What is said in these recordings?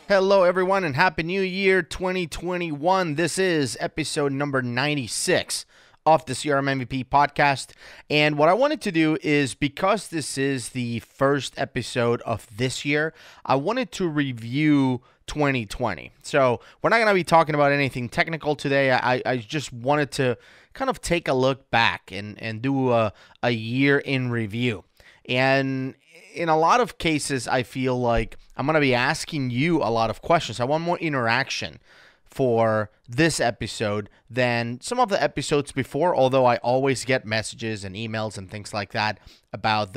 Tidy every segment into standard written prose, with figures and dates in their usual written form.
Hello, everyone, and Happy New Year 2021. This is episode number 96 of the CRM MVP podcast. And what I wanted to do is, because this is the first episode of this year, I wanted to review 2020. So we're not going to be talking about anything technical today. I just wanted to kind of take a look back and do a year in review. And in a lot of cases, I feel like I'm going to be asking you a lot of questions. I want more interaction for this episode than some of the episodes before, although I always get messages and emails and things like that about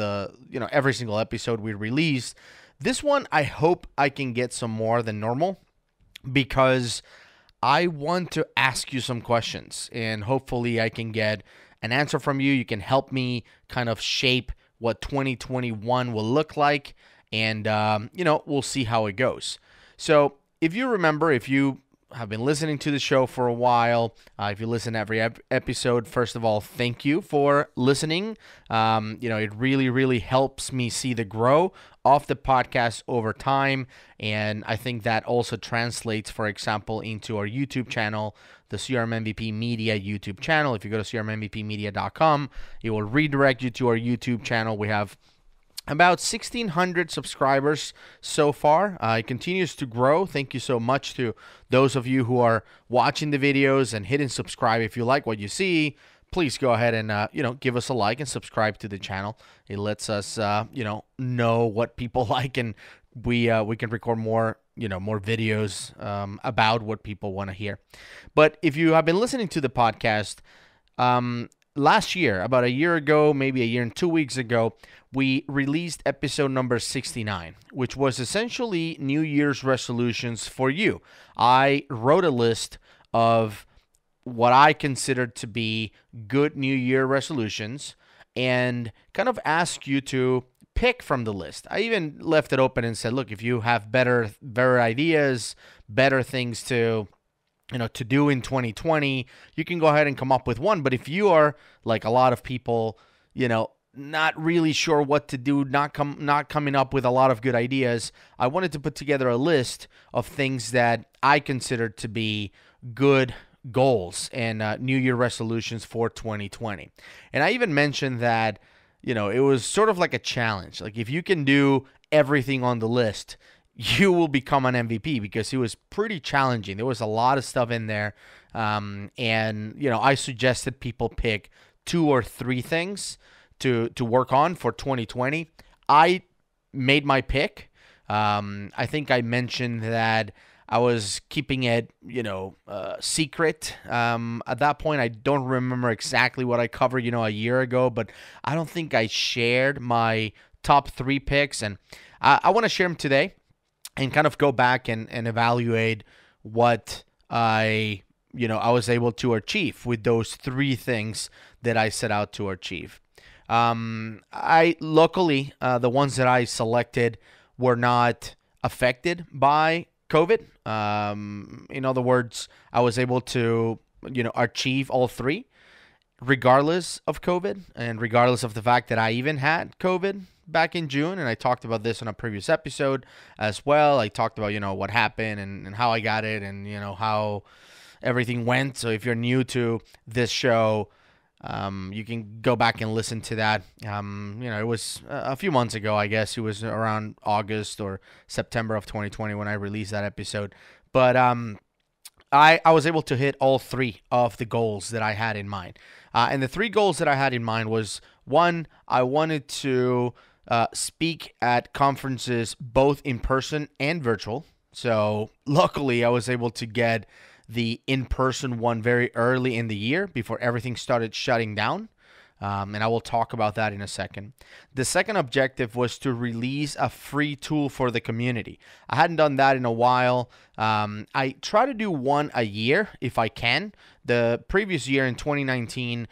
every single episode we release. This one, I hope I can get some more than normal because I want to ask you some questions and hopefully I can get an answer from you. You can help me kind of shape what 2021 will look like, and we'll see how it goes. So if you remember, if you have been listening to the show for a while, if you listen to every episode, first of all, thank you for listening. It really helps me see the grow of the podcast over time, and I think that also translates, for example, into our YouTube channel, the CRM MVP Media YouTube channel. If you go to crmmvpmedia.com, it will redirect you to our YouTube channel. We have about 1,600 subscribers so far. It continues to grow. Thank you so much to those of you who are watching the videos and hitting subscribe. If you like what you see, please go ahead and give us a like and subscribe to the channel. It lets us know what people like, and we can record more videos about what people want to hear. But if you have been listening to the podcast, last year, about a year ago, maybe a year and 2 weeks ago, we released episode number 69, which was essentially New Year's resolutions for you. I wrote a list of what I considered to be good New Year resolutions and kind of asked you to pick from the list. I even left it open and said, look, if you have better ideas, better things to do in 2020, you can go ahead and come up with one. But if you are like a lot of people, not really sure what to do, not coming up with a lot of good ideas, I wanted to put together a list of things that I considered to be good goals and New Year resolutions for 2020. And I even mentioned that, it was sort of like a challenge. Like if you can do everything on the list, you will become an MVP, because it was pretty challenging. There was a lot of stuff in there. And I suggested people pick 2 or 3 things to work on for 2020. I made my pick. I think I mentioned that I was keeping it, secret. At that point, I don't remember exactly what I covered, a year ago, but I don't think I shared my top 3 picks. And I want to share them today and kind of go back and evaluate what I was able to achieve with those 3 things that I set out to achieve. Luckily, the ones that I selected were not affected by COVID. In other words, I was able to, achieve all 3 regardless of COVID and regardless of the fact that I even had COVID back in June. And I talked about this on a previous episode as well. I talked about, what happened and how I got it and, how everything went. So if you're new to this show, you can go back and listen to that. It was a few months ago, I guess. It was around August or September of 2020 when I released that episode. But I was able to hit all 3 of the goals that I had in mind. And the 3 goals that I had in mind was, 1, I wanted to speak at conferences both in person and virtual. So luckily, I was able to get the in-person one very early in the year before everything started shutting down. And I will talk about that in a second. The second objective was to release a free tool for the community. I hadn't done that in a while. I try to do one a year if I can. The previous year in 2019,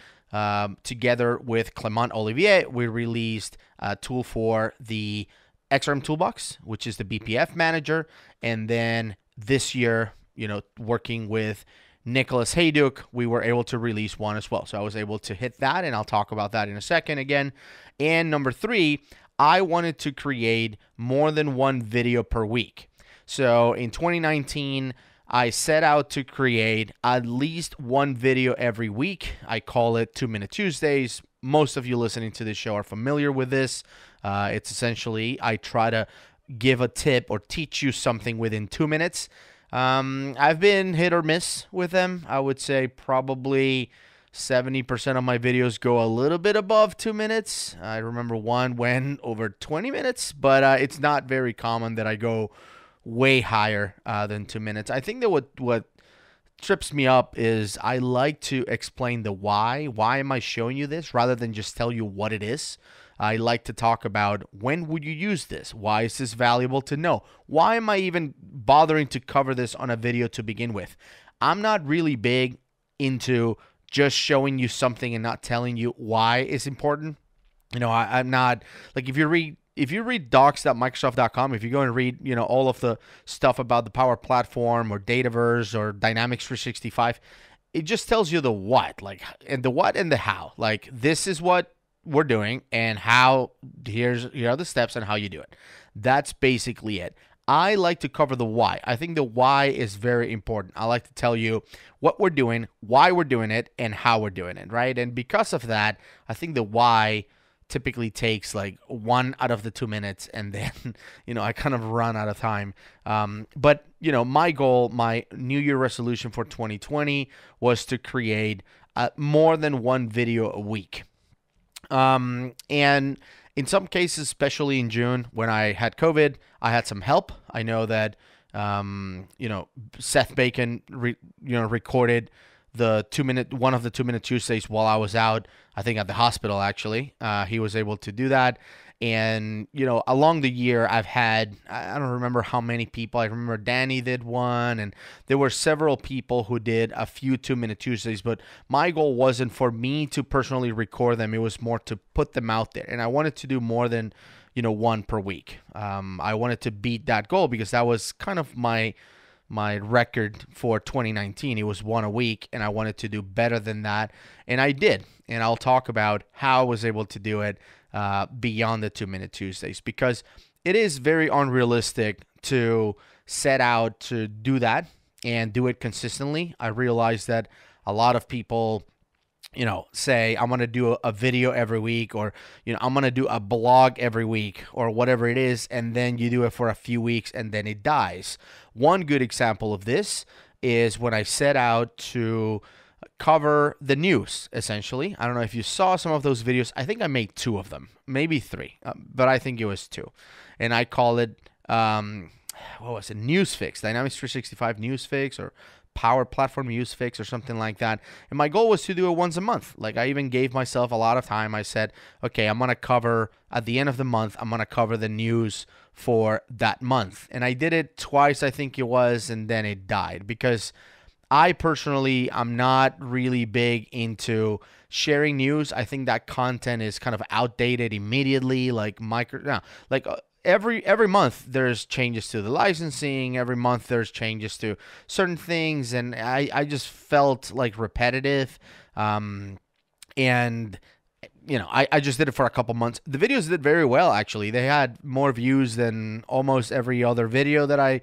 together with Clement Olivier, we released a tool for the XRM Toolbox, which is the BPF manager. And then this year, working with Nicholas Hayduk, we were able to release one as well. So I was able to hit that, and I'll talk about that in a second again. And number 3, I wanted to create more than one video per week. So in 2019, I set out to create at least one video every week. I call it 2-Minute Tuesdays. Most of you listening to this show are familiar with this. It's essentially, I try to give a tip or teach you something within 2 minutes. I've been hit or miss with them. I would say probably 70% of my videos go a little bit above 2 minutes. I remember one went over 20 minutes, but it's not very common that I go way higher than 2 minutes. I think that what trips me up is I like to explain the why. Why am I showing you this rather than just tell you what it is? I like to talk about when would you use this? Why is this valuable to know? Why am I even bothering to cover this on a video to begin with? I'm not really big into just showing you something and not telling you why it's important. You know, I'm not like if you read docs.microsoft.com, if you go and read, you know, all of the stuff about the Power Platform or Dataverse or Dynamics 365, it just tells you the what, like, and the what and the how. Like, this is what we're doing and how, here are the steps and how you do it. That's basically it. I like to cover the why. I think the why is very important. I like to tell you what we're doing, why we're doing it, and how we're doing it, right? And because of that, I think the why typically takes like 1 out of the 2 minutes, and then, you know, I kind of run out of time. But, you know, my goal, my New Year resolution for 2020 was to create more than one video a week. And in some cases, especially in June when I had COVID, I had some help. I know that, you know, Seth Bacon, recorded one of the 2-Minute Tuesdays while I was out, I think at the hospital, actually. He was able to do that. And, you know, along the year, I've had, I don't remember how many people. I remember Danny did one, and there were several people who did a few 2-Minute Tuesdays. But my goal wasn't for me to personally record them. It was more to put them out there. And I wanted to do more than, you know, one per week. I wanted to beat that goal because that was kind of my record for 2019. It was one a week, and I wanted to do better than that, and I did. And I'll talk about how I was able to do it beyond the 2-Minute Tuesdays, because it is very unrealistic to set out to do that and do it consistently. I realize that a lot of people, you know, say, I'm going to do a video every week, or, you know, I'm going to do a blog every week, or whatever it is, and then you do it for a few weeks and then it dies. One good example of this is when I set out to cover the news, essentially. I don't know if you saw some of those videos. I think I made 2 of them, maybe 3, but I think it was 2. And I call it, what was it, News Fix, Dynamics 365 News Fix, or Power Platform Use Fix, or something like that. And my goal was to do it once a month. Like, I even gave myself a lot of time. I said, okay, I'm going to cover, at the end of the month, I'm going to cover the news for that month. And I did it twice, I think it was, and then it died, because I personally, I'm not really big into sharing news. I think that content is kind of outdated immediately. Like every month there's changes to the licensing. Every month there's changes to certain things, and I just felt like repetitive. And you know, I just did it for a couple months. The videos did very well, actually. They had more views than almost every other video that I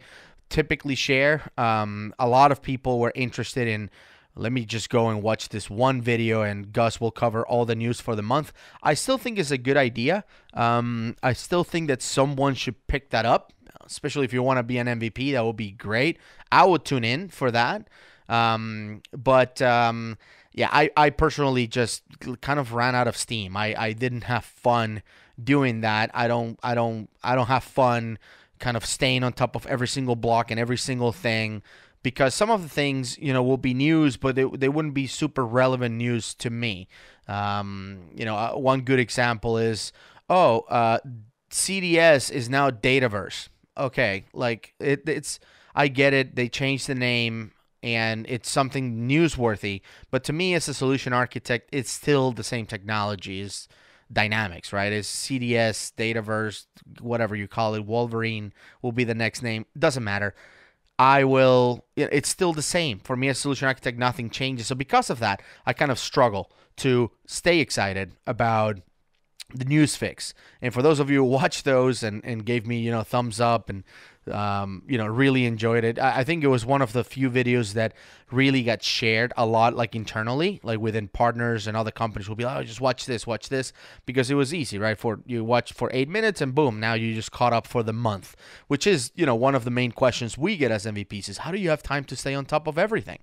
typically share. A lot of people were interested in, let me just go and watch this one video and Gus will cover all the news for the month. I still think it's a good idea. I still think that someone should pick that up, especially if you want to be an MVP. That would be great. I would tune in for that. Yeah, I personally just kind of ran out of steam. I didn't have fun doing that. I don't have fun kind of staying on top of every single block and every single thing, because some of the things, you know, will be news, but they wouldn't be super relevant news to me. You know, one good example is, CDS is now Dataverse. Okay, like it's I get it. They changed the name and it's something newsworthy, but to me as a solution architect, it's still the same technology as Dynamics, right? It's CDS, Dataverse, whatever you call it. Wolverine will be the next name. Doesn't matter. It's still the same. For me as a solution architect, nothing changes. So because of that, I kind of struggle to stay excited about the news fix. And for those of you who watched those and gave me, you know, thumbs up and really enjoyed it. I think it was one of the few videos that really got shared a lot, like internally, like within partners and other companies will be like, oh, just watch this, because it was easy, right? You watch for 8 minutes and boom, now you just caught up for the month, which is, one of the main questions we get as MVPs is how do you have time to stay on top of everything?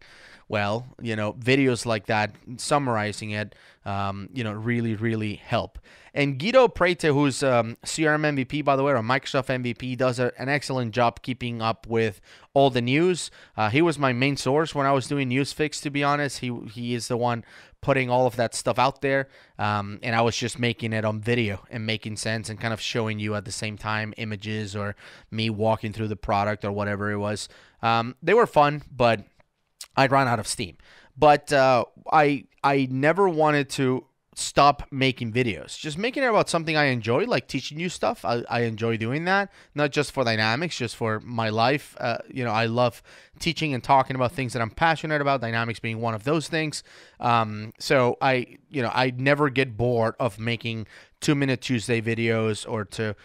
Well, videos like that, summarizing it, really, really help. And Guido Prete, who's CRM MVP, by the way, or Microsoft MVP, does an excellent job keeping up with all the news. He was my main source when I was doing Newsfix, to be honest. He is the one putting all of that stuff out there, and I was just making it on video and making sense and kind of showing you at the same time images or me walking through the product or whatever it was. They were fun, but I'd run out of steam. But I never wanted to stop making videos. Just making it about something I enjoy, like teaching you stuff. I enjoy doing that, not just for Dynamics, just for my life. I love teaching and talking about things that I'm passionate about, Dynamics being one of those things. So I never get bored of making 2-Minute Tuesday videos or to,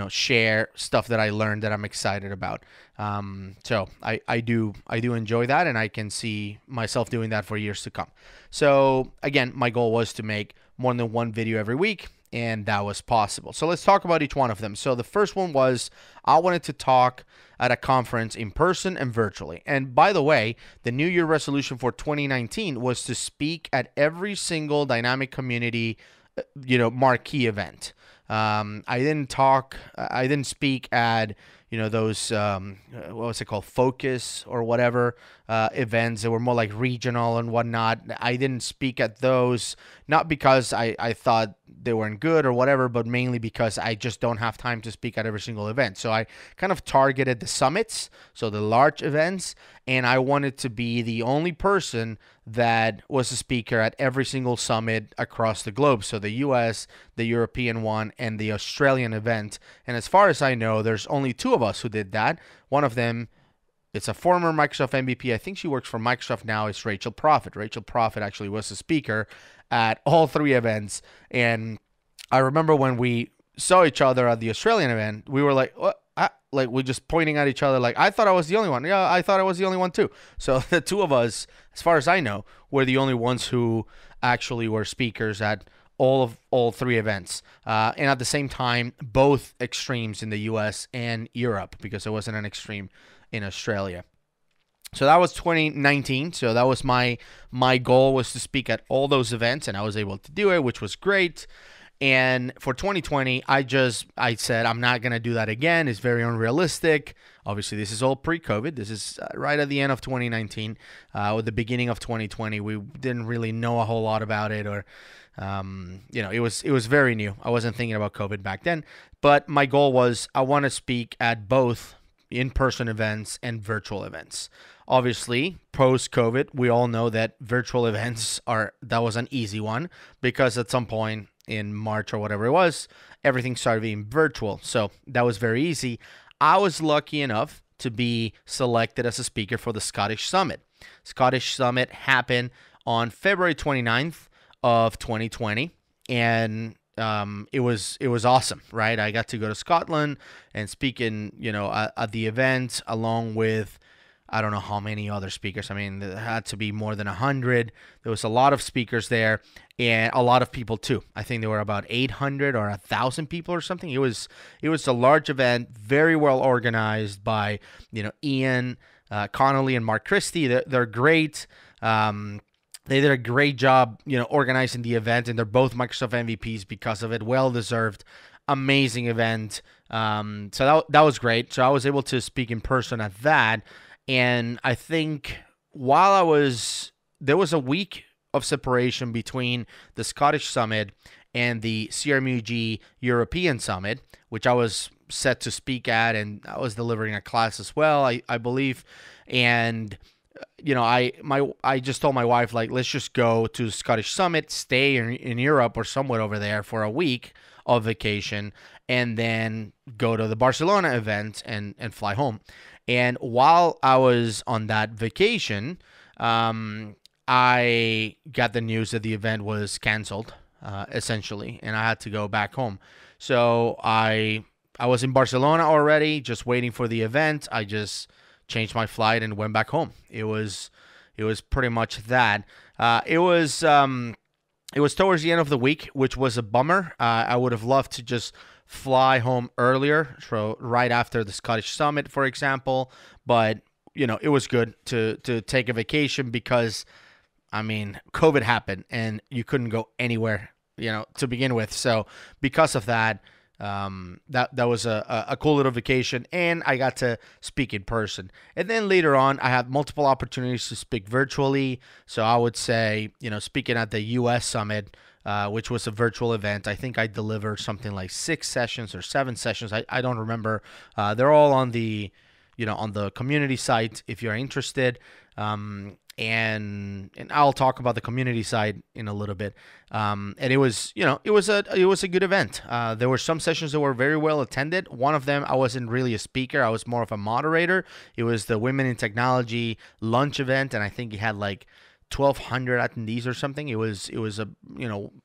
share stuff that I learned that I'm excited about. So I do enjoy that, and I can see myself doing that for years to come. So again, my goal was to make more than one video every week, and that was possible. So let's talk about each one of them. So the first one was I wanted to talk at a conference in person and virtually. And by the way, the New Year resolution for 2019 was to speak at every single Dynamic Community, marquee event. I didn't speak at, those, what was it called? Focus or whatever, events that were more like regional and whatnot. I didn't speak at those, not because I thought they weren't good or whatever, but mainly because I just don't have time to speak at every single event. So I kind of targeted the summits, so the large events, and I wanted to be the only person that was a speaker at every single summit across the globe. So the US, the European one, and the Australian event. And as far as I know, there's only 2 of us who did that. One of them, it's a former Microsoft MVP. I think she works for Microsoft now. It's Rachel Profit. Rachel Profit actually was a speaker at all 3 events. And I remember when we saw each other at the Australian event, we were like, what? Like, we're just pointing at each other like, I thought I was the only one. Yeah, I thought I was the only one too. So the 2 of us, as far as I know, were the only ones who actually were speakers at all 3 events. And at the same time, both extremes in the US and Europe, because there wasn't an extreme in Australia. So that was 2019. So that was my goal, was to speak at all those events, and I was able to do it, which was great. And for 2020, I said, I'm not going to do that again. It's very unrealistic. Obviously, this is all pre-COVID. This is right at the end of 2019, or the beginning of 2020. We didn't really know a whole lot about it, or, it was very new. I wasn't thinking about COVID back then. But my goal was I want to speak at both in-person events and virtual events. Obviously, post-COVID, we all know that virtual events that was an easy one, because at some point in March or whatever it was, everything started being virtual. So that was very easy. I was lucky enough to be selected as a speaker for the Scottish Summit. Scottish Summit happened on February 29th of 2020. And it was awesome, right? I got to go to Scotland and speak at the event along with, I don't know how many other speakers. I mean, there had to be more than 100. There was a lot of speakers there, and a lot of people too. I think there were about 800 or 1,000 people or something. It was a large event, very well organized by Ian Connolly and Mark Christie. They're great. They did a great job, organizing the event, and they're both Microsoft MVPs because of it. Well deserved, amazing event. So that was great. So I was able to speak in person at that. And I think there was a week of separation between the Scottish Summit and the CRMUG European Summit, which I was set to speak at, and I was delivering a class as well, I believe. And I just told my wife, like, let's just go to the Scottish Summit, stay in Europe or somewhere over there for a week of vacation, and then go to the Barcelona event and fly home. And while I was on that vacation, I got the news that the event was canceled, essentially, and I had to go back home. So I I was in Barcelona already, just waiting for the event. I just changed my flight and went back home. It was pretty much that. It was towards the end of the week, which was a bummer. I would have loved to just fly home earlier, so right after the Scottish Summit, for example. But it was good to take a vacation because, I mean, COVID happened and you couldn't go anywhere, to begin with. So because of that, that was a cool little vacation, and I got to speak in person. And then later on, I had multiple opportunities to speak virtually. So I would say, speaking at the US Summit, which was a virtual event, I think I delivered something like 6 sessions or 7 sessions. I don't remember. They're all on the on the community site if you're interested. And I'll talk about the community side in a little bit. And it was a good event. There were some sessions that were very well attended. One of them, I wasn't really a speaker. I was more of a moderator. It was the Women in Technology lunch event, and I think it had like 1,200 attendees or something. It was a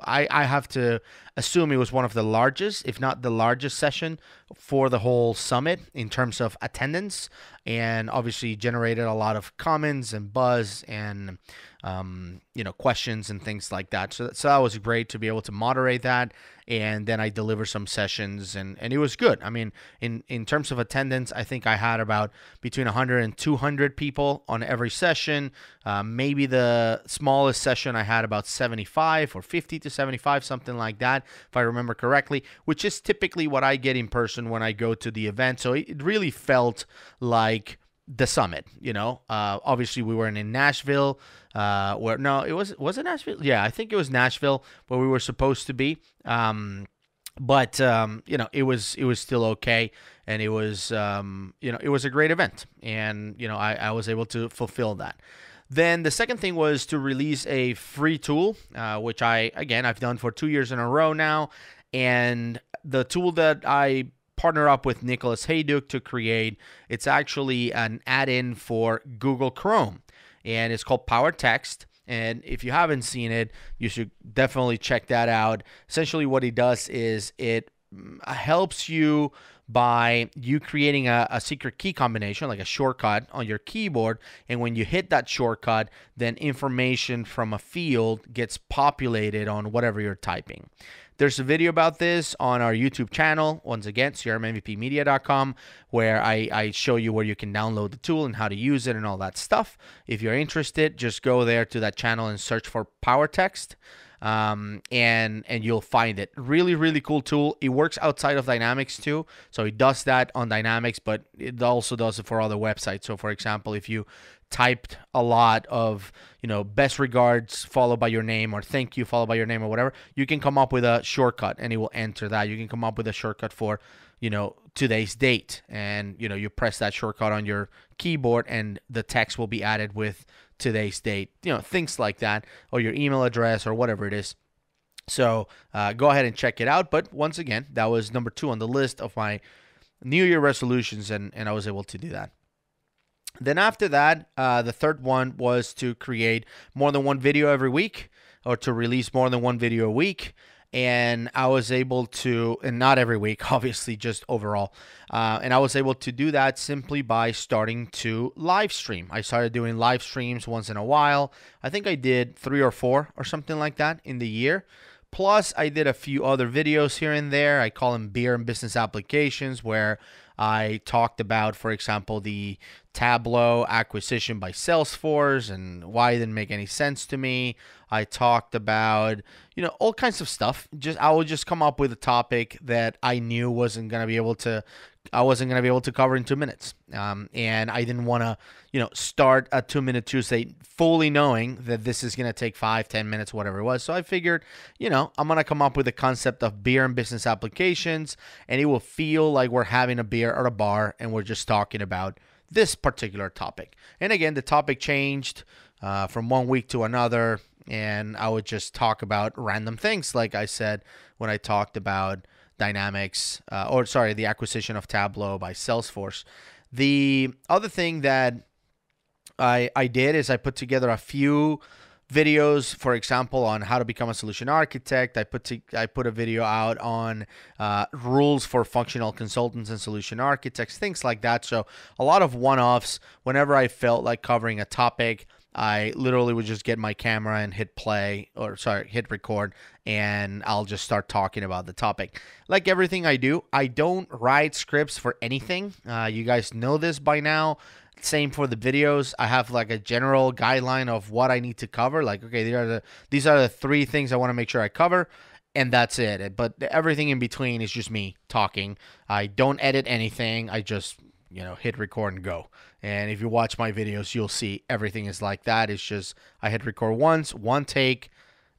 I have to assume it was one of the largest, if not the largest session for the whole summit in terms of attendance, and obviously generated a lot of comments and buzz and questions and things like that. So that was great to be able to moderate that. And then I delivered some sessions, and it was good. I mean, in terms of attendance, I think I had about between 100 and 200 people on every session. Maybe the smallest session I had about 75 or 50 to 75, something like that, if I remember correctly, which is typically what I get in person when I go to the event. So it really felt like the summit. Obviously we weren't in Nashville, was it Nashville? Yeah, I think it was Nashville where we were supposed to be. But it was still okay, and it was it was a great event, and I was able to fulfill that. Then the second thing was to release a free tool, which I've done for 2 years in a row now, and the tool that I partner up with Nicholas Hayduke to create, it's actually an add-in for Google Chrome, and it's called Power Text. And if you haven't seen it, you should definitely check that out. Essentially what it does is it helps you by you creating a secret key combination, like a shortcut on your keyboard. And when you hit that shortcut, then information from a field gets populated on whatever you're typing. There's a video about this on our YouTube channel, once again, crmmvpmedia.com, where I show you where you can download the tool and how to use it and all that stuff. If you're interested, just go there to that channel and search for Power Text, and you'll find it. Really, really cool tool. It works outside of Dynamics too. So it does that on Dynamics, but it also does it for other websites. So for example, if you typed a lot of, best regards followed by your name, or thank you followed by your name, or whatever, you can come up with a shortcut and it will enter that. You can come up with a shortcut for, today's date, and, you press that shortcut on your keyboard and the text will be added with today's date, things like that, or your email address or whatever it is. So go ahead and check it out. But once again, that was number 2 on the list of my New Year resolutions, and I was able to do that. Then after that, the third one was to create more than one video every week, or to release more than one video a week. And I was able to, and not every week, obviously, just overall. And I was able to do that simply by starting to live stream. I started doing live streams once in a while. I think I did 3 or 4 or something like that in the year. Plus, I did a few other videos here and there. I call them beer and business applications, where I talked about, for example, the Tableau acquisition by Salesforce and why it didn't make any sense to me. I talked about, all kinds of stuff. I would just come up with a topic that I knew I wasn't going to be able to cover in 2 minutes. And I didn't want to, start a 2-minute Tuesday fully knowing that this is going to take 5-10 minutes, whatever it was. So I figured, I'm going to come up with the concept of beer and business applications, and it will feel like we're having a beer at a bar and we're just talking about this particular topic. And again, the topic changed from one week to another, and I would just talk about random things, like I said when I talked about Dynamics, the acquisition of Tableau by Salesforce. The other thing that I did is I put together a few videos, for example, on how to become a solution architect. I put a video out on rules for functional consultants and solution architects, things like that. So a lot of one-offs. Whenever I felt like covering a topic, I literally would just get my camera and hit record, and I'll just start talking about the topic. Like everything I do, I don't write scripts for anything. You guys know this by now. Same for the videos. I have like a general guideline of what I need to cover. Like, okay, these are the 3 things I want to make sure I cover, and that's it. But everything in between is just me talking. I don't edit anything. I just hit record and go. And if you watch my videos, you'll see everything is like that. It's just I hit record once, one take,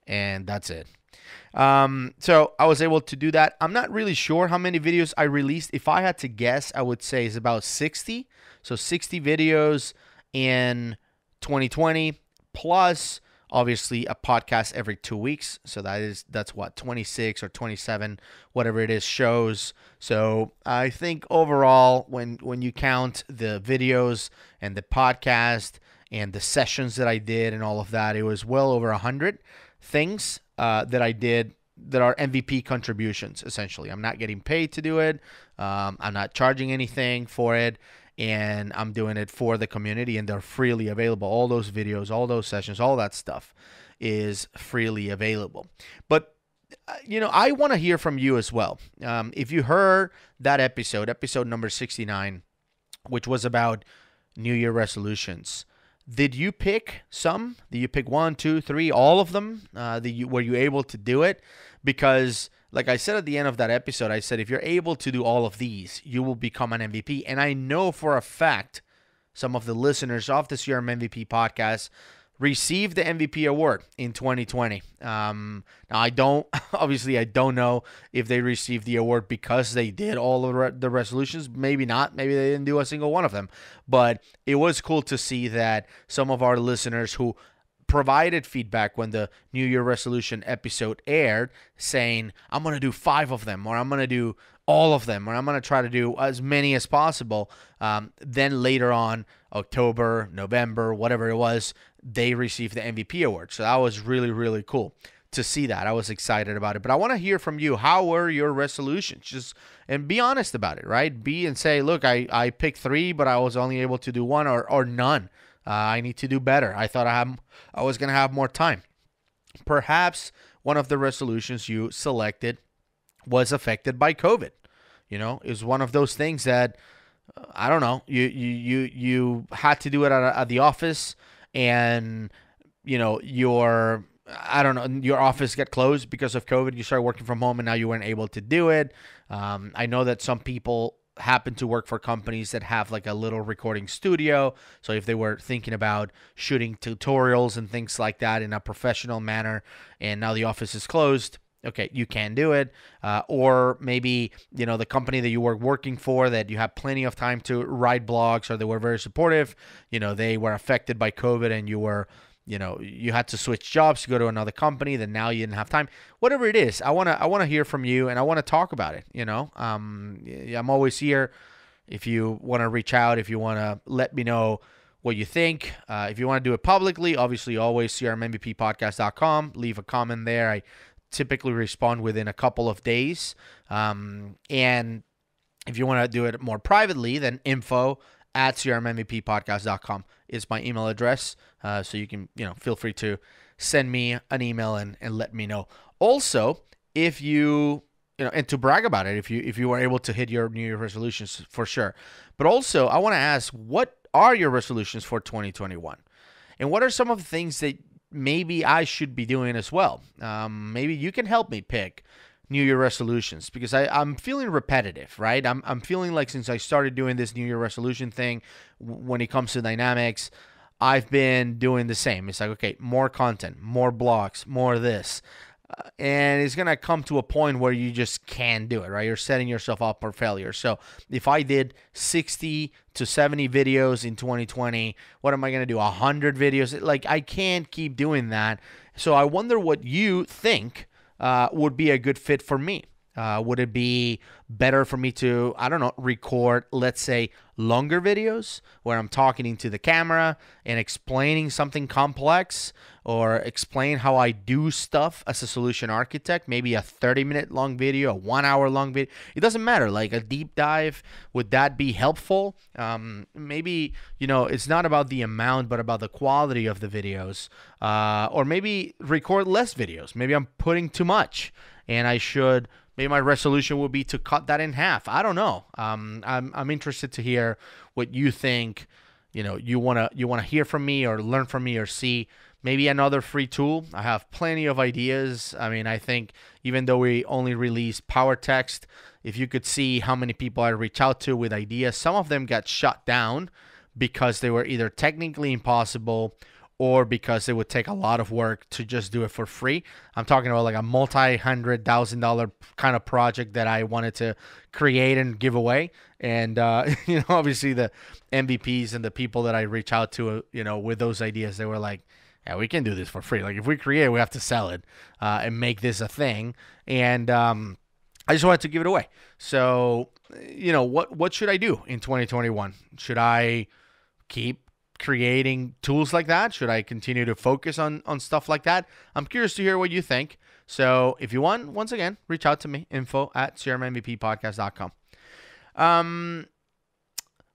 and that's it. So I was able to do that. I'm not really sure how many videos I released. If I had to guess, I would say it's about 60. So 60 videos in 2020, plus obviously a podcast every 2 weeks. So that's what, 26 or 27, whatever it is, shows. So I think overall, when you count the videos and the podcast and the sessions that I did and all of that, it was well over 100 things that I did that are MVP contributions, essentially. I'm not getting paid to do it. I'm not charging anything for it. And I'm doing it for the community, and they're freely available. All those videos, all those sessions, all that stuff is freely available. But, I want to hear from you as well. If you heard that episode number 69, which was about New Year resolutions, did you pick some? Did you pick 1, 2, 3, all of them? Were you able to do it? Because like I said at the end of that episode, I said, if you're able to do all of these, you will become an MVP. And I know for a fact some of the listeners of the CRM MVP podcast received the MVP award in 2020. Now, I don't know if they received the award because they did all of the resolutions. Maybe not. Maybe they didn't do a single one of them. But it was cool to see that some of our listeners who provided feedback when the New Year resolution episode aired, saying, I'm going to do 5 of them, or I'm going to do all of them, or I'm going to try to do as many as possible. Then later on, October, November, whatever it was, they received the MVP award. So that was really, really cool to see that. I was excited about it. But I want to hear from you. How were your resolutions? And be honest about it, right? And say, look, I picked 3, but I was only able to do 1 or none. I need to do better. I thought I was going to have more time. Perhaps one of the resolutions you selected was affected by COVID. Is one of those things that, I don't know, you had to do it at the office, and, your office got closed because of COVID. You started working from home, and now you weren't able to do it. I know that some people happen to work for companies that have like a little recording studio. So if they were thinking about shooting tutorials and things like that in a professional manner, and now the office is closed, okay, you can do it. Or maybe, the company that you were working for, that you have plenty of time to write blogs, or they were very supportive, they were affected by COVID, and you were, you had to switch jobs to go to another company, then now you didn't have time. Whatever it is, I want to hear from you, and I want to talk about it. I'm always here if you want to reach out, if you want to let me know what you think. If you want to do it publicly, obviously always crmmvppodcast.com. Leave a comment there. I typically respond within a couple of days. And if you want to do it more privately, then info@crmmvppodcast.com is my email address. So you can, feel free to send me an email and let me know. Also, if you, and to brag about it, if you were able to hit your New Year resolutions, for sure. But also, I want to ask, what are your resolutions for 2021? And what are some of the things that maybe I should be doing as well? Maybe you can help me pick New Year resolutions, because I'm feeling repetitive, right? I'm feeling like since I started doing this New Year resolution thing, when it comes to Dynamics, I've been doing the same. It's like, okay, more content, more blogs, more this. And it's going to come to a point where you just can't do it, right? You're setting yourself up for failure. So if I did 60 to 70 videos in 2020, what am I going to do? 100 videos? Like, I can't keep doing that. So I wonder what you think would be a good fit for me. Would it be better for me to, I don't know, record, let's say, longer videos where I'm talking into the camera and explaining something complex, or explain how I do stuff as a solution architect? Maybe a 30-minute long video, a 1 hour long video. It doesn't matter. Like a deep dive, would that be helpful? Maybe, it's not about the amount, but about the quality of the videos. Or maybe record less videos. Maybe I'm putting too much and maybe my resolution would be to cut that in half. I don't know. I'm interested to hear what you think. You wanna hear from me or learn from me or see. Maybe another free tool. I have plenty of ideas. I mean, I think even though we only release Power Text, if you could see how many people I reach out to with ideas, some of them got shut down because they were either technically impossible or because it would take a lot of work to just do it for free. I'm talking about like a multi-$100,000 kind of project that I wanted to create and give away. And, obviously the MVPs and the people that I reach out to, with those ideas, they were like, yeah, we can do this for free. Like if we create it, we have to sell it and make this a thing. And I just wanted to give it away. So, what should I do in 2021? Should I keep creating tools like that? Should I continue to focus on stuff like that? I'm curious to hear what you think. So if you want, once again, reach out to me, info@crmmvppodcast.com.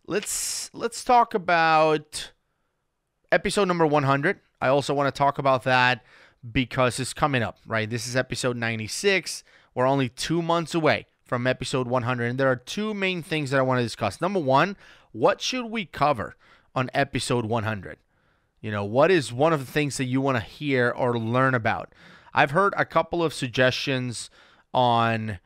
Let's talk about episode number 100. I also want to talk about that because it's coming up, right? This is episode 96. We're only 2 months away from episode 100. And there are two main things that I want to discuss. Number one, what should we cover on episode 100? What is one of the things that you want to hear or learn about? I've heard a couple of suggestions on,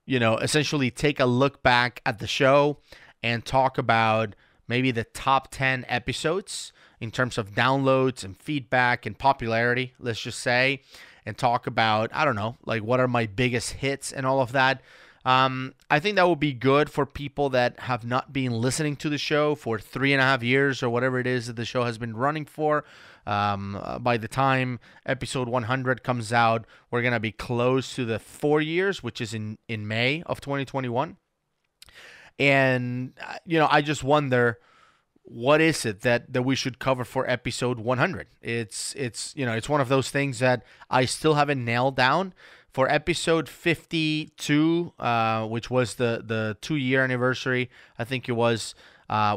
essentially take a look back at the show and talk about maybe the top 10 episodes in terms of downloads and feedback and popularity, let's just say, and talk about, I don't know, like what are my biggest hits and all of that. I think that would be good for people that have not been listening to the show for 3.5 years or whatever it is that the show has been running for. By the time episode 100 comes out, we're going to be close to the 4 years, which is in May of 2021. And, I just wonder, what is it that we should cover for episode 100? It's one of those things that I still haven't nailed down. For episode 52, which was the 2-year anniversary, I think it was,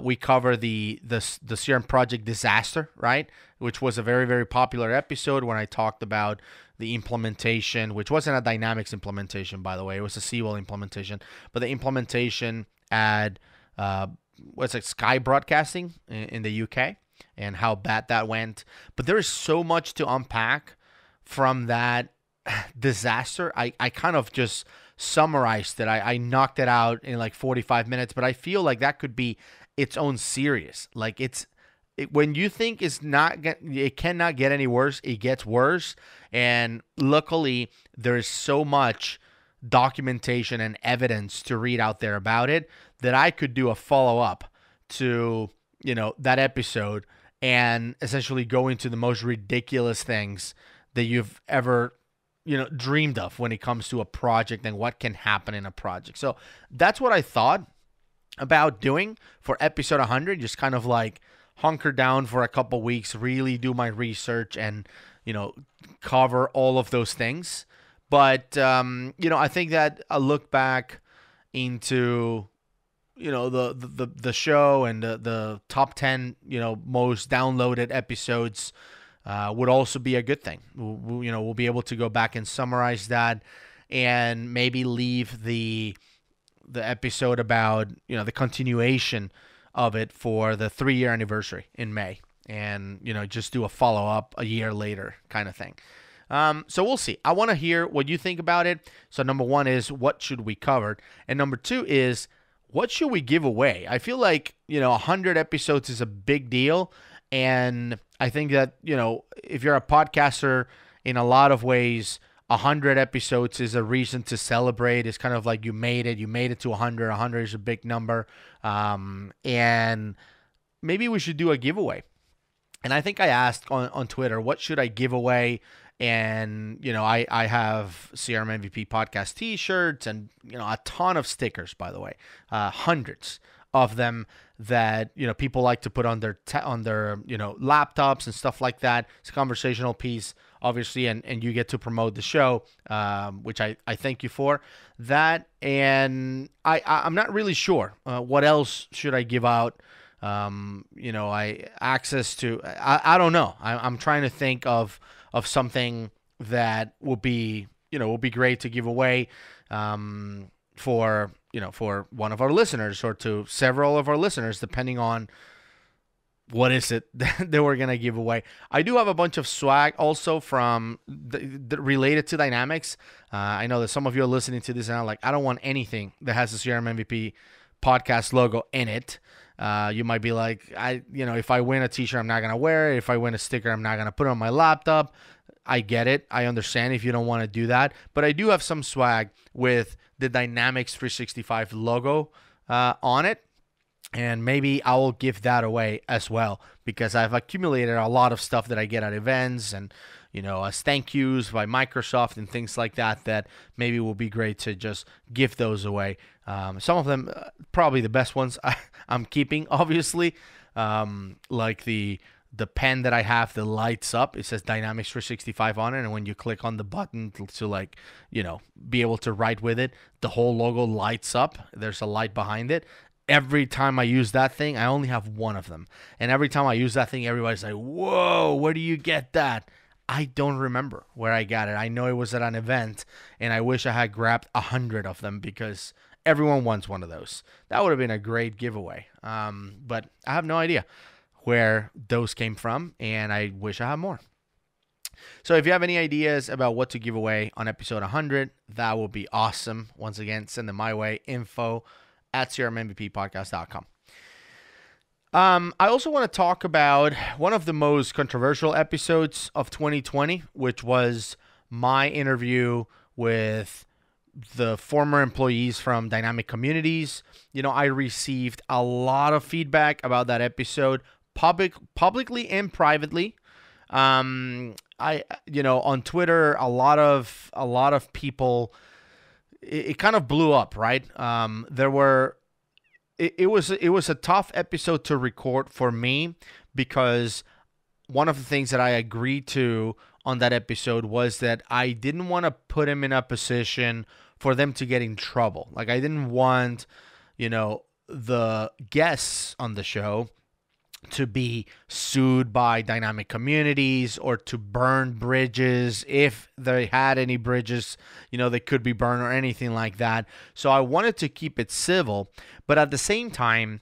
we cover the CRM project disaster, right? Which was a very, very popular episode when I talked about the implementation, which wasn't a Dynamics implementation, by the way. It was a Seawell implementation. But the implementation at Sky Broadcasting in the UK and how bad that went. But there is so much to unpack from that disaster. I kind of just summarized it. I knocked it out in like 45 minutes, but I feel like that could be its own series. Like when you think it cannot get any worse, it gets worse. And luckily, there is so much documentation and evidence to read out there about it that I could do a follow-up to, that episode and essentially go into the most ridiculous things that you've ever dreamed of when it comes to a project and what can happen in a project. So that's what I thought about doing for episode 100, just kind of like hunker down for a couple weeks, really do my research and, cover all of those things. But, I think that a look back into, the show and the top 10, most downloaded episodes would also be a good thing. We'll be able to go back and summarize that and maybe leave the episode about, the continuation of it for the 3-year anniversary in May and, just do a follow-up a year later kind of thing. So we'll see. I want to hear what you think about it. So number one is, what should we cover? And number two is, what should we give away? I feel like, 100 episodes is a big deal. And I think that, if you're a podcaster, in a lot of ways, 100 episodes is a reason to celebrate. It's kind of like you made it to 100. 100 is a big number. And maybe we should do a giveaway. And I think I asked on Twitter, what should I give away? And, I have CRM MVP podcast t-shirts and, a ton of stickers, by the way, hundreds of them that, people like to put on their, laptops and stuff like that. It's a conversational piece, obviously, and you get to promote the show, which I thank you for that. And I'm not really sure what else should I give out. Access to, I don't know. I'm trying to think of something that will be great to give away, for one of our listeners or to several of our listeners, depending on what is it that we're going to give away. I do have a bunch of swag also from related to Dynamics. I know that some of you are listening to this and are like, I don't want anything that has the CRM MVP podcast logo in it. You might be like, if I win a t-shirt, I'm not going to wear it. If I win a sticker, I'm not going to put it on my laptop. I get it. I understand if you don't want to do that. But I do have some swag with the Dynamics 365 logo on it. And maybe I will give that away as well, because I've accumulated a lot of stuff that I get at events and, as thank yous by Microsoft and things like that, that maybe will be great to just give those away. Some of them, probably the best ones I'm keeping, obviously, like the pen that I have that lights up. It says Dynamics 365 on it, and when you click on the button to be able to write with it, the whole logo lights up. There's a light behind it. Every time I use that thing, I only have one of them. And every time I use that thing, everybody's like, whoa, where do you get that? I don't remember where I got it. I know it was at an event, and I wish I had grabbed 100 of them because everyone wants one of those. That would have been a great giveaway. But I have no idea where those came from, and I wish I had more. So if you have any ideas about what to give away on episode 100, that will be awesome. Once again, send them my way, info@crmmvppodcast.com. I also want to talk about one of the most controversial episodes of 2020, which was my interview with the former employees from Dynamic Communities. I received a lot of feedback about that episode, publicly and privately. On Twitter, a lot of people, it kind of blew up, right? It was a tough episode to record for me, because one of the things that I agreed to on that episode was that I didn't want to put him in a position for them to get in trouble. Like, I didn't want, the guests on the show to be sued by Dynamic Communities or to burn bridges. If they had any bridges, they could be burned or anything like that. So I wanted to keep it civil, but at the same time,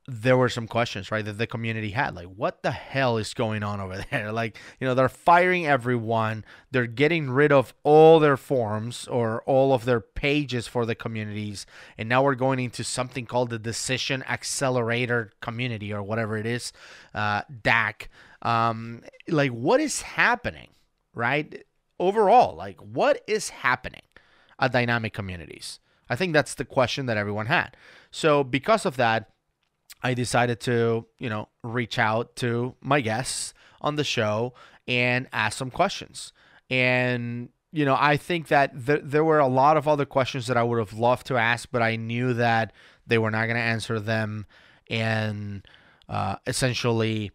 there were some questions, right, that the community had. Like, what the hell is going on over there? Like, they're firing everyone. They're getting rid of all their forms or all of their pages for the communities. And now we're going into something called the Decision Accelerator Community, or whatever it is, DAC. Like, what is happening, right? Overall, like, what is happening at Dynamic Communities? I think that's the question that everyone had. So because of that, I decided to, reach out to my guests on the show and ask some questions. And, I think that there were a lot of other questions that I would have loved to ask, but I knew that they were not going to answer them. And essentially,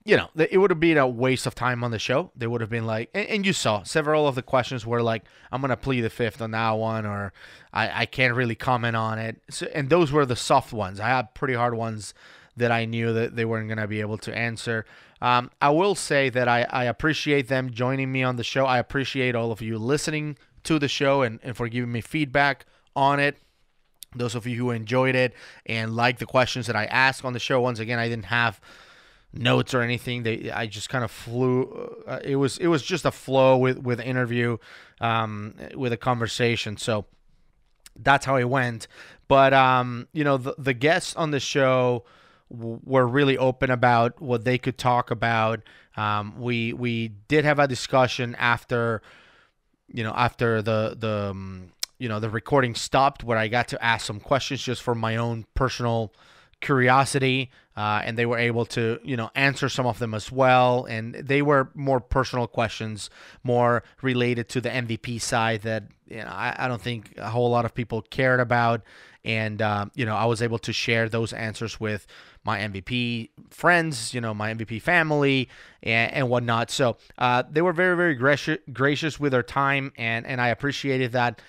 it would have been a waste of time on the show. They would have been like, and you saw several of the questions were like, I'm going to plead the fifth on that one, or I can't really comment on it. So, and those were the soft ones. I had pretty hard ones that I knew that they weren't going to be able to answer. I will say that I appreciate them joining me on the show. I appreciate all of you listening to the show and for giving me feedback on it. Those of you who enjoyed it and liked the questions that I asked on the show. Once again, I didn't have notes or anything. I just kind of flew. It was just a flow with interview, with a conversation. So that's how it went. But the guests on the show were really open about what they could talk about. We did have a discussion after the recording stopped, where I got to ask some questions just for my own personal curiosity, and they were able to, answer some of them as well. And they were more personal questions, more related to the MVP side that, I don't think a whole lot of people cared about. And, I was able to share those answers with my MVP friends, my MVP family and whatnot. So they were very, very gracious with their time, and I appreciated that.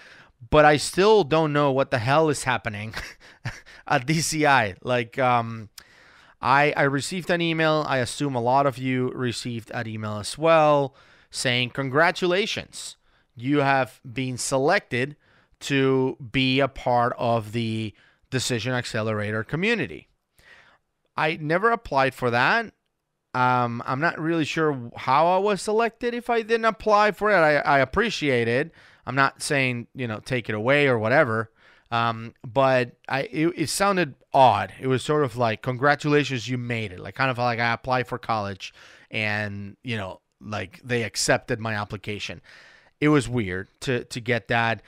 But I still don't know what the hell is happening at DCI. Like, I received an email. I assume a lot of you received an email as well saying, congratulations, you have been selected to be a part of the Decision Accelerator community. I never applied for that. I'm not really sure how I was selected if I didn't apply for it. I appreciate it. I'm not saying, take it away or whatever. But it sounded odd. It was sort of like, congratulations, you made it. Like, kind of like I applied for college and, like they accepted my application. It was weird to get that.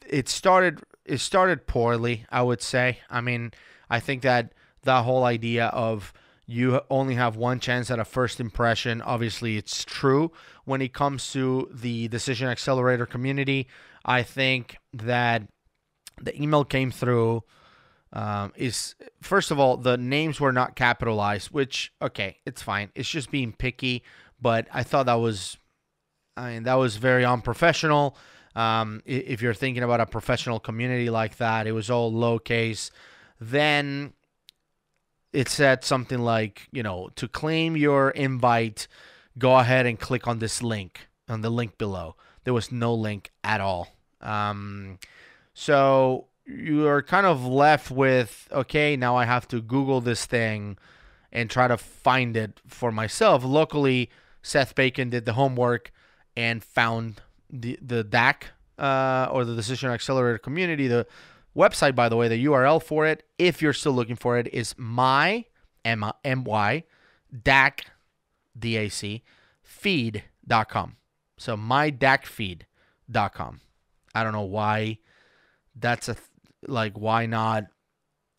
It started poorly, I would say. I mean, I think that the whole idea of you only have one chance at a first impression, obviously it's true when it comes to the Decision Accelerator community. I think that the email came through is, first of all, the names were not capitalized, which, okay, it's fine. It's just being picky, but I thought that was very unprofessional. If you're thinking about a professional community like that, it was all lowercase. Then it said something like, to claim your invite, go ahead and click on this link, on the link below. There was no link at all. So you are kind of left with, okay, now I have to Google this thing and try to find it for myself. Luckily, Seth Bacon did the homework and found the DAC, or the Decision Accelerator Community. The website, by the way, the URL for it, if you're still looking for it, is DAC, D-A-C, feed.com. So mydacfeed.com. I don't know why that's why not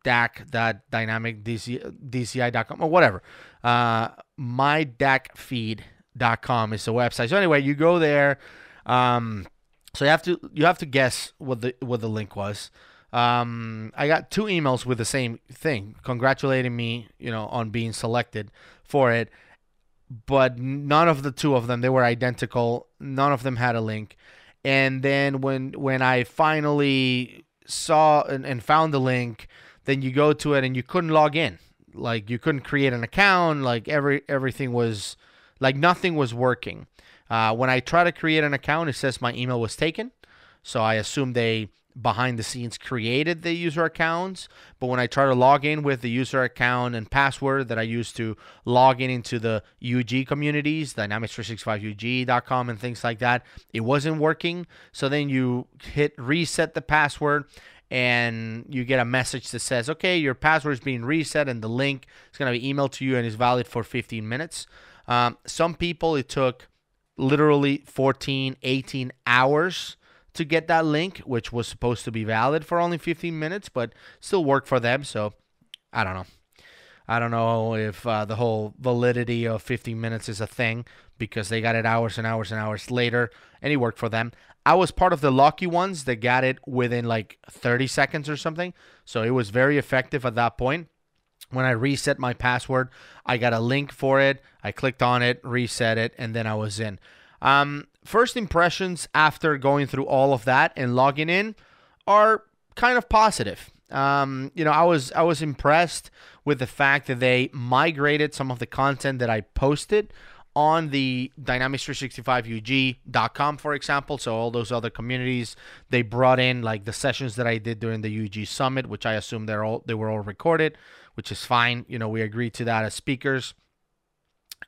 DAC, that dynamic DCI.com or whatever. Mydacfeed.com is the website. So anyway, you go there. So you have to guess what the link was. I got 2 emails with the same thing, congratulating me, on being selected for it. But none of the 2 of them, they were identical. None of them had a link. And then when I finally saw and found the link, then you go to it and you couldn't log in. Like, you couldn't create an account. Like, everything was, like, nothing was working. When I try to create an account, it says my email was taken. So I assume they, behind the scenes, created the user accounts. But when I try to log in with the user account and password that I used to log in into the UG communities, Dynamics365UG.com and things like that, it wasn't working. So then you hit reset the password and you get a message that says, okay, your password is being reset and the link is going to be emailed to you and is valid for 15 minutes. Some people, it took literally 14, 18 hours to get that link, which was supposed to be valid for only 15 minutes, but still worked for them. So I don't know. I don't know if the whole validity of 15 minutes is a thing, because they got it hours and hours and hours later, and it worked for them. I was part of the lucky ones that got it within like 30 seconds or something. So it was very effective at that point. When I reset my password, I got a link for it. I clicked on it, reset it, and then I was in. First impressions after going through all of that and logging in are kind of positive. I was impressed with the fact that they migrated some of the content that I posted on the Dynamics365UG.com, for example. So all those other communities, they brought in like the sessions that I did during the UG Summit, which I assume they were all recorded, which is fine. We agreed to that as speakers.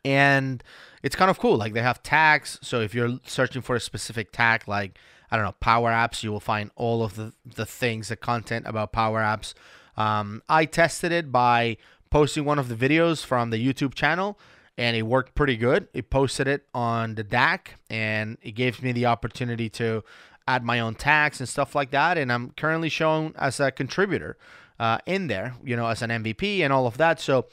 And it's kind of cool. Like, they have tags. So if you're searching for a specific tag, like, I don't know, Power Apps, you will find all of the things, the content about Power Apps. I tested it by posting one of the videos from the YouTube channel, and it worked pretty good. It posted it on the DAC, and it gave me the opportunity to add my own tags and stuff like that. And I'm currently shown as a contributor. in there, as an MVP and all of that. So,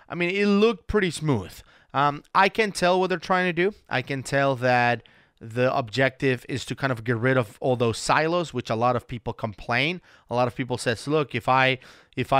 I mean, it looked pretty smooth. I can tell what they're trying to do. I can tell that the objective is to kind of get rid of all those silos, which a lot of people complain. A lot of people says, look, if I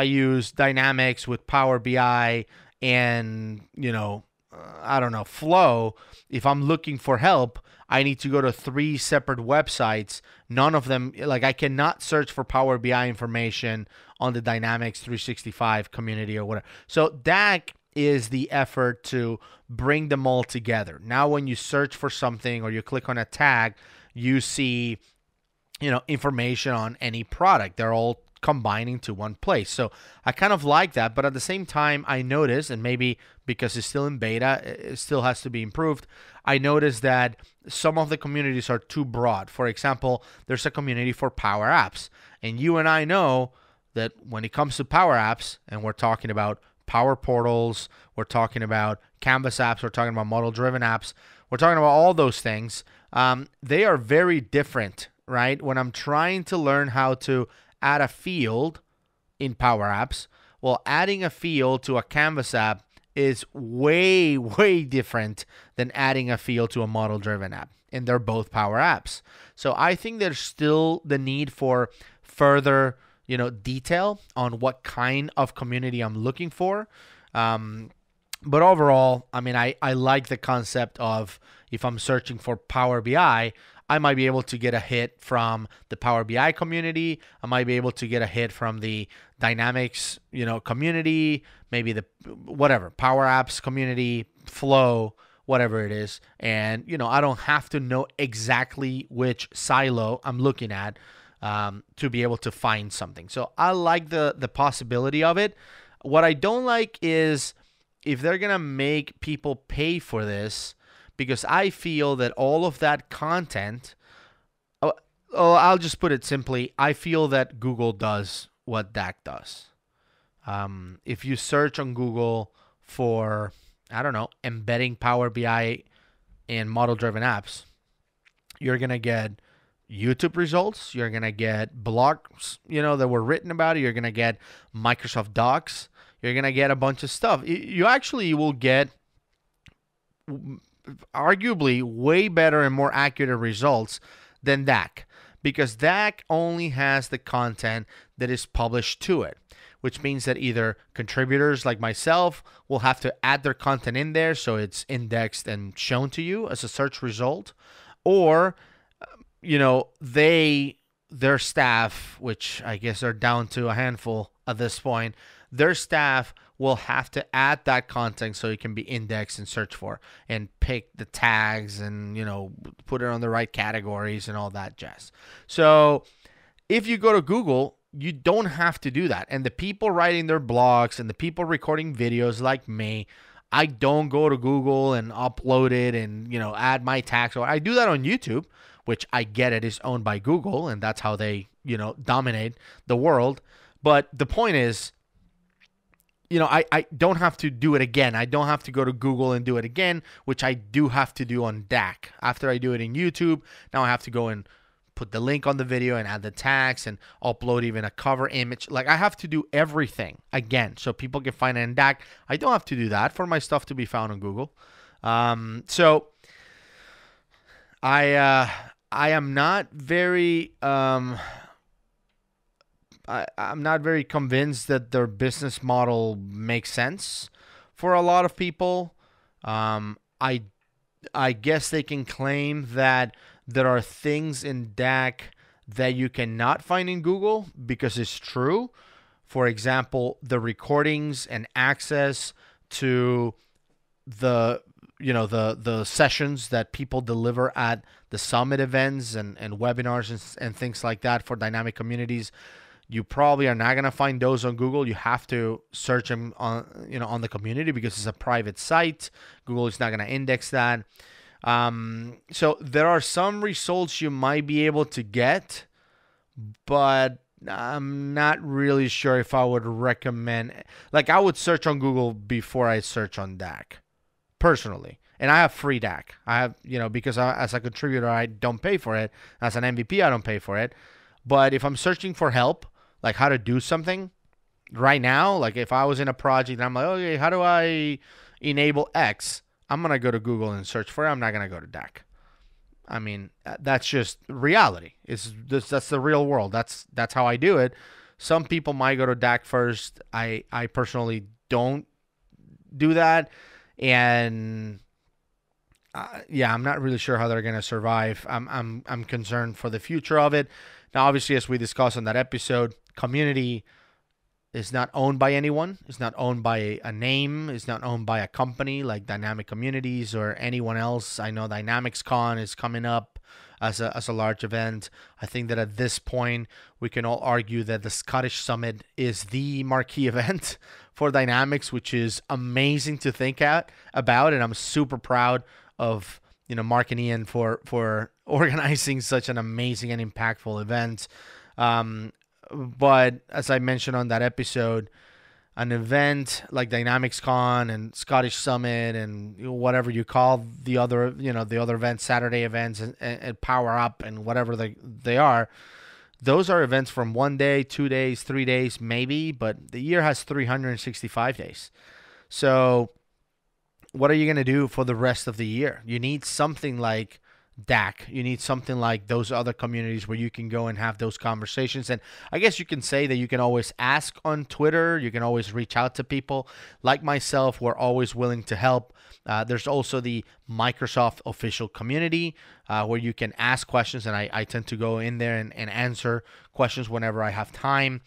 use Dynamics with Power BI and, I don't know, Flow, if I'm looking for help, I need to go to 3 separate websites. None of them, like I cannot search for Power BI information on the Dynamics 365 community or whatever. So DAC is the effort to bring them all together. Now, when you search for something or you click on a tag, you see, information on any product. They're all combining to one place. So I kind of like that, but at the same time, I noticed, and maybe because it's still in beta, it still has to be improved, I noticed that some of the communities are too broad. For example, there's a community for Power Apps, and you and I know that when it comes to Power Apps, and we're talking about Power Portals, we're talking about Canvas apps, we're talking about model-driven apps, we're talking about all those things, they are very different, right? When I'm trying to learn how to add a field in Power Apps, well, adding a field to a Canvas app is way, way different than adding a field to a model-driven app, and they're both Power Apps. So I think there's still the need for further detail on what kind of community I'm looking for. But overall, I mean, I like the concept of if I'm searching for Power BI, I might be able to get a hit from the Power BI community. I might be able to get a hit from the Dynamics, community, maybe the whatever, Power Apps community, Flow, whatever it is. And, I don't have to know exactly which silo I'm looking at to be able to find something. So I like the possibility of it. What I don't like is if they're going to make people pay for this, because I feel that all of that content, I'll just put it simply, I feel that Google does what DAC does. If you search on Google for, I don't know, embedding Power BI in model-driven apps, you're going to get YouTube results. You're going to get blogs, that were written about it. You're going to get Microsoft Docs. You're going to get a bunch of stuff. You actually will get arguably way better and more accurate results than DAC, because DAC only has the content that is published to it, which means that either contributors like myself will have to add their content in there so it's indexed and shown to you as a search result, or their staff, which I guess are down to a handful at this point, their staff will have to add that content so it can be indexed and searched for, and pick the tags and, put it on the right categories and all that jazz. So if you go to Google, you don't have to do that. And the people writing their blogs and the people recording videos like me, I don't go to Google and upload it and, add my tags. I do that on YouTube, which I get it is owned by Google, and that's how they, dominate the world. But the point is, I don't have to do it again. I don't have to go to Google and do it again, which I do have to do on DAC. After I do it in YouTube, now I have to go and put the link on the video and add the tags and upload even a cover image. Like, I have to do everything again so people can find it in DAC. I don't have to do that for my stuff to be found on Google. So I am not very I'm not very convinced that their business model makes sense for a lot of people. I guess they can claim that there are things in DAC that you cannot find in Google, because it's true. For example, the recordings and access to the sessions that people deliver at the summit events and webinars and things like that for dynamic communities. You probably are not going to find those on Google. You have to search them on, on the community, because it's a private site. Google is not going to index that. So there are some results you might be able to get, but I'm not really sure if I would recommend. Like, I would search on Google before I search on DAC, personally. And I have free DAC. I have, because as a contributor, I don't pay for it. As an MVP, I don't pay for it. But if I'm searching for help, like how to do something, right now, like if I was in a project and I'm like, okay, how do I enable X? I'm going to go to Google and search for it. I'm not going to go to DAC. I mean, that's just reality. That's the real world. That's how I do it. Some people might go to DAC first. I personally don't do that, and yeah, I'm not really sure how they're gonna survive. I'm concerned for the future of it. Now, obviously, as we discussed on that episode, community is not owned by anyone. It's not owned by a name. It's not owned by a company like Dynamic Communities or anyone else. I know DynamicsCon is coming up as a large event. I think that at this point, we can all argue that the Scottish Summit is the marquee event for Dynamics, which is amazing to think about. And I'm super proud of Mark and Ian for organizing such an amazing and impactful event. But as I mentioned on that episode, an event like DynamicsCon and Scottish Summit and whatever you call the other events, Saturday events and Power Up and whatever they are, those are events from 1 day, 2 days, 3 days, maybe, but the year has 365 days. So what are you going to do for the rest of the year? You need something like DAC. You need something like those other communities where you can go and have those conversations. And I guess you can say that you can always ask on Twitter. You can always reach out to people like myself. We're always willing to help. There's also the Microsoft official community where you can ask questions, and I tend to go in there and answer questions whenever I have time.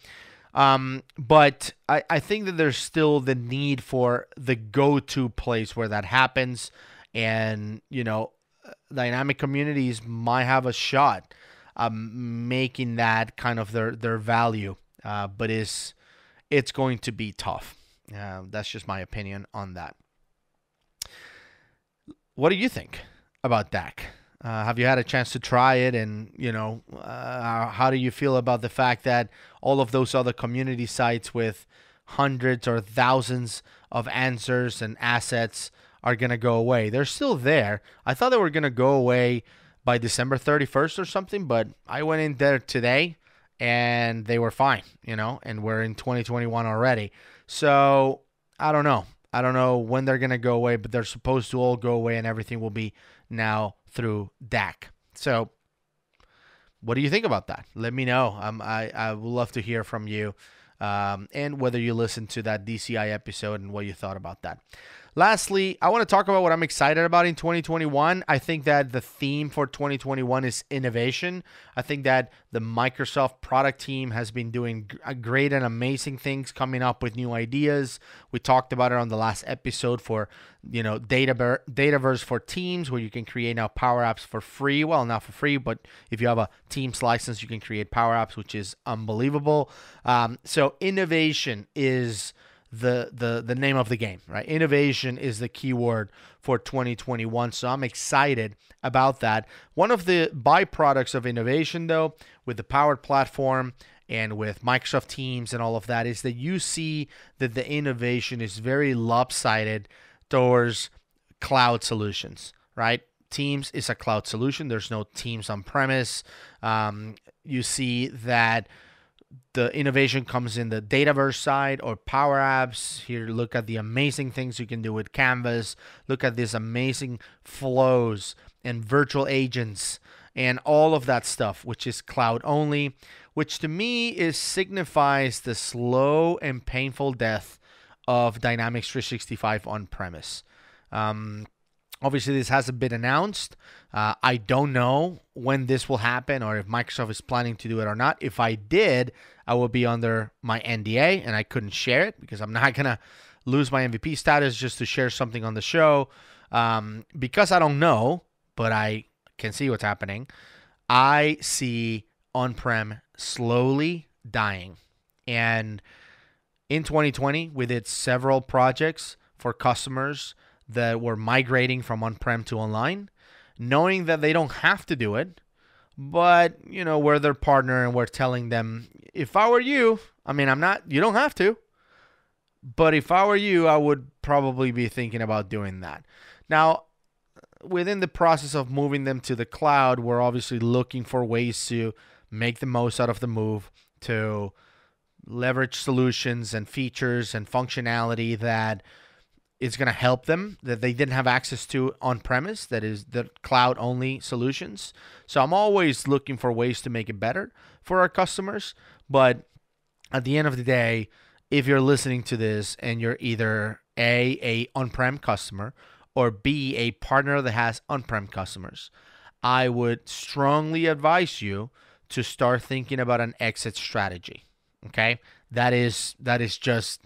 But I think that there's still the need for the go-to place where that happens. And, dynamic communities might have a shot making that kind of their value, but it's going to be tough. That's just my opinion on that. What do you think about DAC? Have you had a chance to try it? And, how do you feel about the fact that all of those other community sites with hundreds or thousands of answers and assets are going to go away? They're still there. I thought they were going to go away by December 31st or something, but I went in there today and they were fine, and we're in 2021 already. So I don't know. I don't know when they're going to go away, but they're supposed to all go away and everything will be now through DAC. So what do you think about that? Let me know. I would love to hear from you, and whether you listened to that DCI episode and what you thought about that. Lastly, I want to talk about what I'm excited about in 2021. I think that the theme for 2021 is innovation. I think that the Microsoft product team has been doing great and amazing things, coming up with new ideas. We talked about it on the last episode for, Dataverse for Teams, where you can create now Power Apps for free. Well, not for free, but if you have a Teams license, you can create Power Apps, which is unbelievable. So innovation is the name of the game, right? Innovation is the key word for 2021. So I'm excited about that. One of the byproducts of innovation, though, with the Power Platform and with Microsoft Teams and all of that, is that you see that the innovation is very lopsided towards cloud solutions, right? Teams is a cloud solution. There's no Teams on premise. You see that the innovation comes in the Dataverse side or Power Apps. Here, look at the amazing things you can do with Canvas. Look at these amazing flows and virtual agents and all of that stuff, which is cloud only, which to me signifies the slow and painful death of Dynamics 365 on-premise. Obviously, this hasn't been announced. I don't know when this will happen or if Microsoft is planning to do it or not. If I did, I would be under my NDA and I couldn't share it because I'm not going to lose my MVP status just to share something on the show. Because I don't know, but I can see what's happening. I see on-prem slowly dying. And in 2020, we did several projects for customers that were migrating from on-prem to online, knowing that they don't have to do it, but, we're their partner and we're telling them, if I were you, you don't have to, but if I were you, I would probably be thinking about doing that. Now, within the process of moving them to the cloud, we're obviously looking for ways to make the most out of the move, to leverage solutions and features and functionality that is going to help them that they didn't have access to on-premise, that is the cloud-only solutions. So I'm always looking for ways to make it better for our customers. But at the end of the day, if you're listening to this and you're either A, on-prem customer, or B, a partner that has on-prem customers, I would strongly advise you to start thinking about an exit strategy. Okay? That is just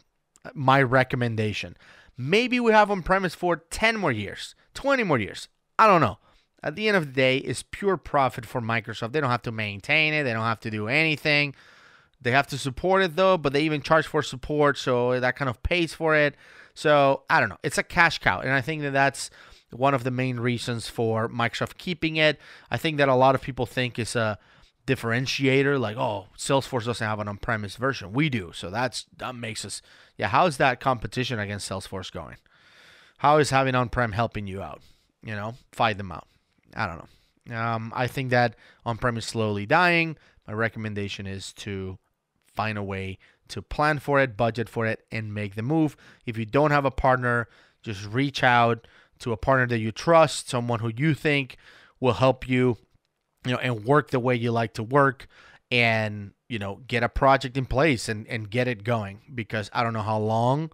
my recommendation. Maybe we have on-premise for 10 more years, 20 more years. I don't know. At the end of the day, it's pure profit for Microsoft. They don't have to maintain it. They don't have to do anything. They have to support it, though, but they even charge for support, so that kind of pays for it. So, I don't know. It's a cash cow, and I think that that's one of the main reasons for Microsoft keeping it. I think that a lot of people think it's a differentiator, like, oh, Salesforce doesn't have an on-premise version. We do, so that makes us, how is that competition against Salesforce going? How is having on-prem helping you out? Fight them out. I don't know. I think that on-prem is slowly dying. My recommendation is to find a way to plan for it, budget for it, and make the move. If you don't have a partner, just reach out to a partner that you trust, someone who you think will help you, and work the way you like to work, and, get a project in place and get it going, because I don't know how long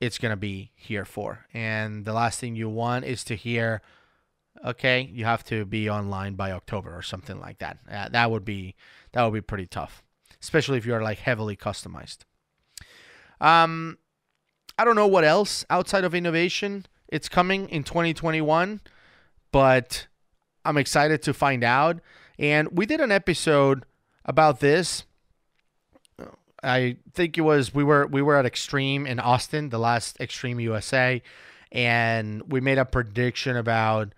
it's going to be here for. And the last thing you want is to hear, okay, you have to be online by October or something like that. That would be pretty tough, especially if you're like heavily customized. I don't know what else outside of innovation it's coming in 2021, but I'm excited to find out. And we did an episode about this. I think it was we were at Extreme in Austin, the last Extreme USA, and we made a prediction about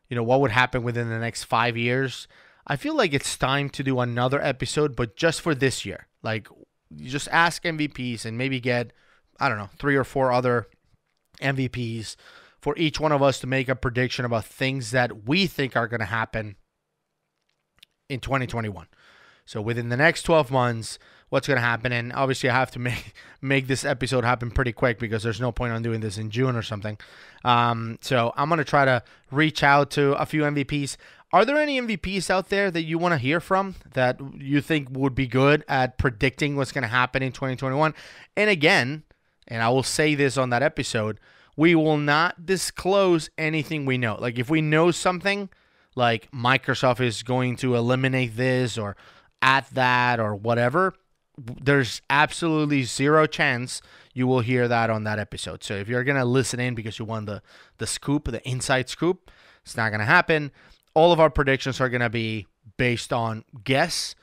what would happen within the next 5 years. I feel like it's time to do another episode, but just for this year. Like, you just ask MVPs and maybe get, I don't know, 3 or 4 other MVPs for each one of us to make a prediction about things that we think are going to happen in 2021. So within the next 12 months, what's going to happen? And obviously I have to make this episode happen pretty quick, because there's no point on doing this in June or something. So I'm going to try to reach out to a few MVPs. Are there any MVPs out there that you want to hear from that you think would be good at predicting what's going to happen in 2021? And again, and I will say this on that episode, we will not disclose anything we know. Like, if we know something, like Microsoft is going to eliminate this or add that or whatever, there's absolutely zero chance you will hear that on that episode. So if you're going to listen in because you want the scoop, the inside scoop, it's not going to happen. All of our predictions are going to be based on guess,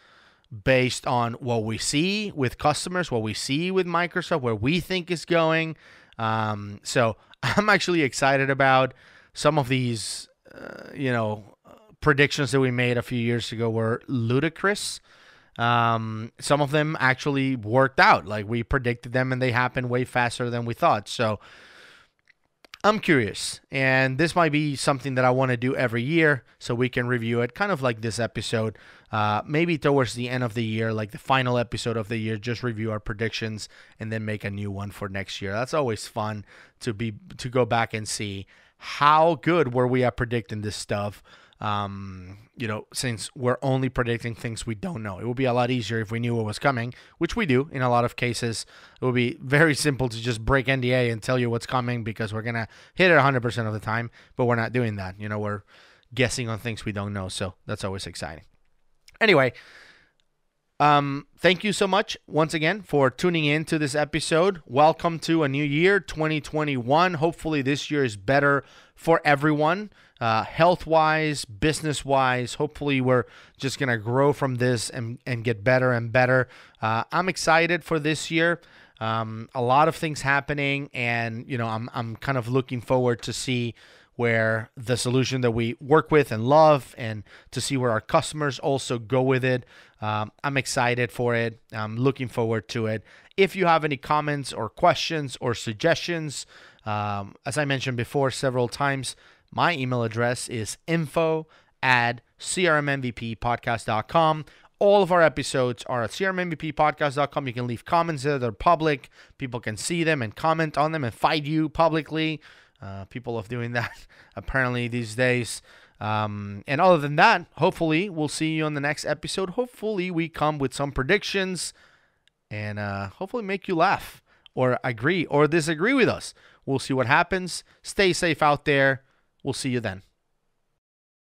based on what we see with customers, what we see with Microsoft, where we think is going. So I'm actually excited about some of these, predictions that we made a few years ago were ludicrous. Some of them actually worked out. Like, we predicted them and they happened way faster than we thought. So I'm curious, and this might be something that I want to do every year so we can review it, kind of like this episode, maybe towards the end of the year, like the final episode of the year, just review our predictions and then make a new one for next year. That's always fun to go back and see how good were we at predicting this stuff. Since we're only predicting things we don't know. It would be a lot easier if we knew what was coming, which we do in a lot of cases. It would be very simple to just break NDA and tell you what's coming, because we're going to hit it 100% of the time, but we're not doing that. We're guessing on things we don't know, so that's always exciting. Anyway, thank you so much once again for tuning in to this episode. Welcome to a new year, 2021. Hopefully this year is better for everyone. Health-wise, business-wise. Hopefully we're just going to grow from this and get better and better. I'm excited for this year. A lot of things happening, and I'm kind of looking forward to see where the solution that we work with and love, and to see where our customers also go with it. I'm excited for it. I'm looking forward to it. If you have any comments or questions or suggestions, as I mentioned before several times, my email address is info@crmmvppodcast.com, all of our episodes are at crmmvppodcast.com. You can leave comments there. They're public. People can see them and comment on them and fight you publicly. People love doing that apparently these days. And other than that, hopefully we'll see you on the next episode. Hopefully we come with some predictions and hopefully make you laugh or agree or disagree with us. We'll see what happens. Stay safe out there. We'll see you then.